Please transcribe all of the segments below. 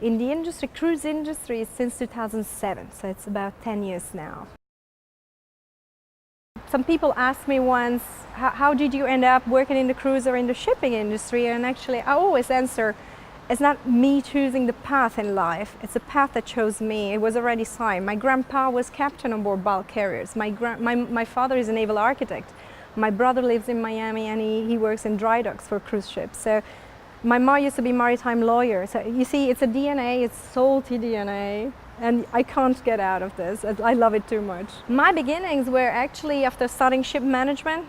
in the industry, cruise industry, since 2007, so it's about 10 years now. Some people asked me once, how did you end up working in the cruise or in the shipping industry? And actually I always answer, it's not me choosing the path in life, it's the path that chose me. It was already signed. My grandpa was captain on board bulk carriers. My father is a naval architect. My brother lives in Miami and he works in dry docks for cruise ships. So my mom used to be a maritime lawyer. So you see, it's a DNA, it's salty DNA. And I can't get out of this. I love it too much. My beginnings were actually after studying ship management,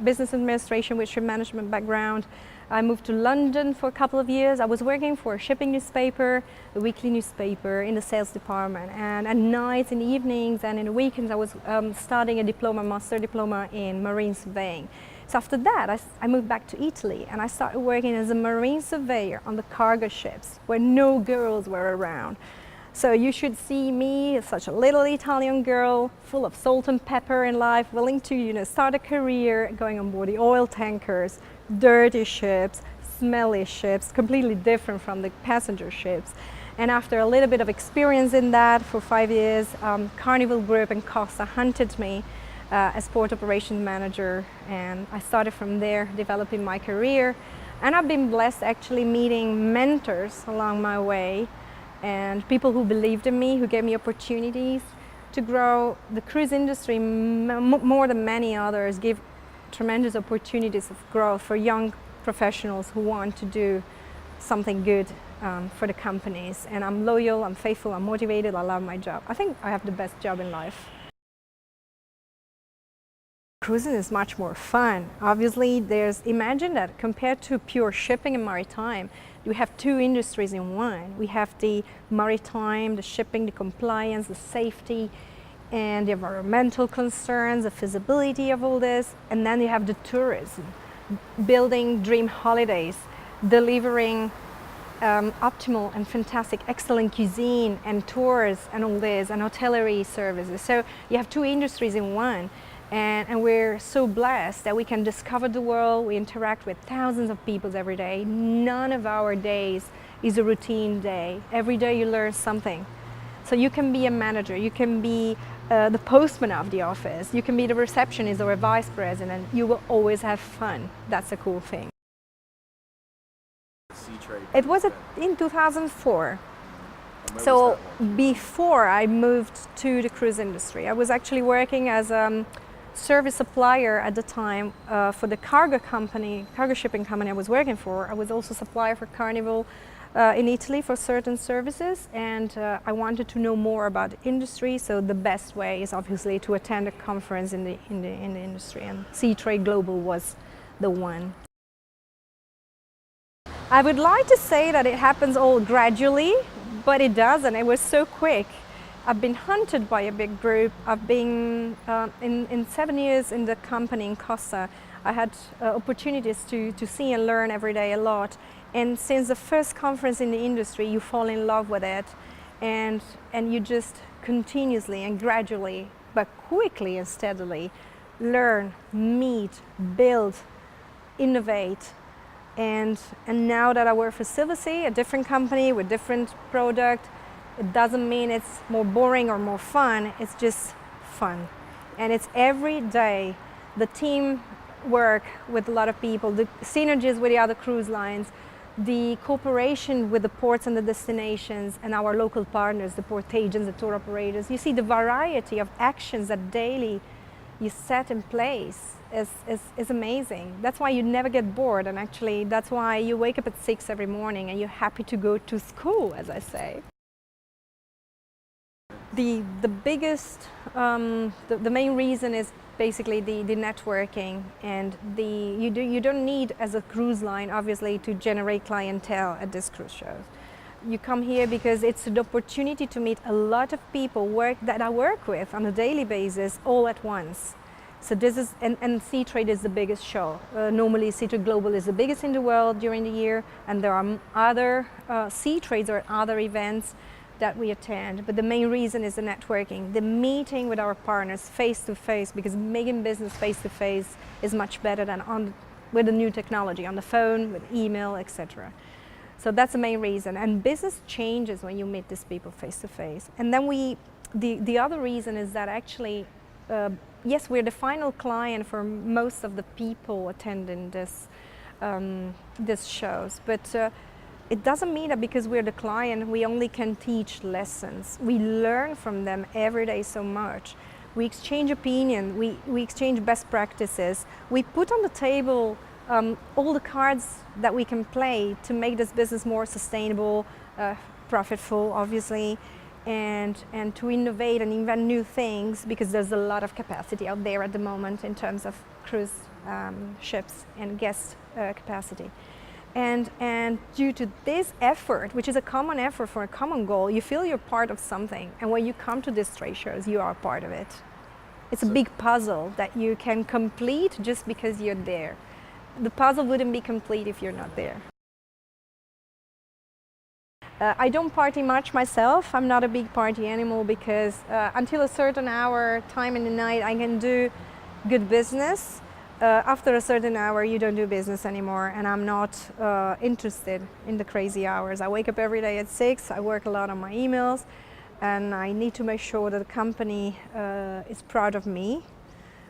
business administration with ship management background. I moved to London for a couple of years. I was working for a shipping newspaper, a weekly newspaper in the sales department. And at nights, in the evenings and in the weekends, I was studying a master diploma in marine surveying. So after that, I moved back to Italy and I started working as a marine surveyor on the cargo ships where no girls were around. So you should see me as such a little Italian girl, full of salt and pepper in life, willing to start a career, going on board the oil tankers, dirty ships, smelly ships, completely different from the passenger ships. And after a little bit of experience in that for 5 years, Carnival Group and Costa hunted me as port operations manager, and I started from there developing my career. And I've been blessed actually meeting mentors along my way, and people who believed in me, who gave me opportunities to grow. The cruise industry, more than many others, give tremendous opportunities of growth for young professionals who want to do something good for the companies. And I'm loyal, I'm faithful, I'm motivated, I love my job. I think I have the best job in life. Cruising is much more fun. Obviously, imagine that compared to pure shipping and maritime, we have two industries in one. We have the maritime, the shipping, the compliance, the safety, and the environmental concerns, the feasibility of all this. And then you have the tourism, building dream holidays, delivering optimal and fantastic, excellent cuisine and tours and all this, and hotellery services. So you have two industries in one. And we're so blessed that we can discover the world. We interact with thousands of people every day. None of our days is a routine day. Every day you learn something. So you can be a manager, you can be the postman of the office, you can be the receptionist or a vice president. You will always have fun. That's a cool thing. It was in 2004. So before I moved to the cruise industry, I was actually working as a service supplier at the time for the cargo shipping company I was working for. I was also supplier for Carnival in Italy for certain services, and I wanted to know more about the industry. So the best way is obviously to attend a conference in the industry, and Sea Trade Global was the one. I would like to say that it happens all gradually, but it doesn't. It was so quick. I've been hunted by a big group. I've been in 7 years in the company in Costa. I had opportunities to see and learn every day a lot. And since the first conference in the industry, you fall in love with it, and you just continuously and gradually, but quickly and steadily, learn, meet, build, innovate. And now that I work for Silversea, a different company with different product, it doesn't mean it's more boring or more fun, it's just fun. And it's every day, the team work with a lot of people, the synergies with the other cruise lines, the cooperation with the ports and the destinations and our local partners, the port agents, the tour operators. You see the variety of actions that daily you set in place is amazing. That's why you never get bored, and actually that's why you wake up at 6 every morning and you're happy to go to school, as I say. The biggest, the main reason is basically the networking, and you don't need, as a cruise line, obviously, to generate clientele at this cruise show. You come here because it's an opportunity to meet a lot of people that I work with on a daily basis all at once. So this is, and Sea Trade is the biggest show. Normally Sea Trade Global is the biggest in the world during the year, and there are other Sea Trades or other events that we attend, but the main reason is the networking, the meeting with our partners face to face, because making business face to face is much better than with the new technology, on the phone, with email, etc. So that's the main reason. And business changes when you meet these people face to face. And then the other reason is that actually, yes, we're the final client for most of the people attending this shows, but it doesn't mean that because we're the client, we only can teach lessons. We learn from them every day so much. We exchange opinion, we exchange best practices. We put on the table all the cards that we can play to make this business more sustainable, profitable, obviously, and to innovate and invent new things, because there's a lot of capacity out there at the moment in terms of cruise ships and guest capacity. And due to this effort, which is a common effort for a common goal, you feel you're part of something. And when you come to these trade shows, you are part of it. It's a big puzzle that you can complete just because you're there. The puzzle wouldn't be complete if you're not there. I don't party much myself. I'm not a big party animal because until a certain hour, time in the night, I can do good business. After a certain hour, you don't do business anymore, and I'm not interested in the crazy hours. I wake up every day at 6, I work a lot on my emails, and I need to make sure that the company is proud of me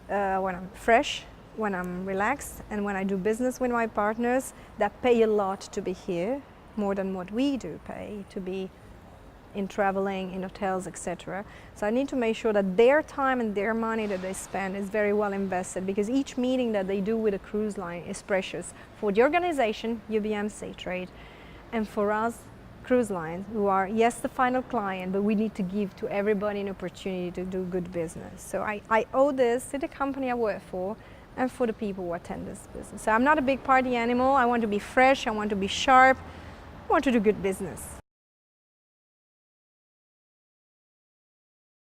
when I'm fresh, when I'm relaxed, and when I do business with my partners that pay a lot to be here, more than what we do pay to be in traveling, in hotels, etc. So I need to make sure that their time and their money that they spend is very well invested, because each meeting that they do with a cruise line is precious for the organization, UBM Trade, and for us, cruise lines, who are, yes, the final client, but we need to give to everybody an opportunity to do good business. So I owe this to the company I work for and for the people who attend this business. So I'm not a big party animal. I want to be fresh, I want to be sharp, I want to do good business.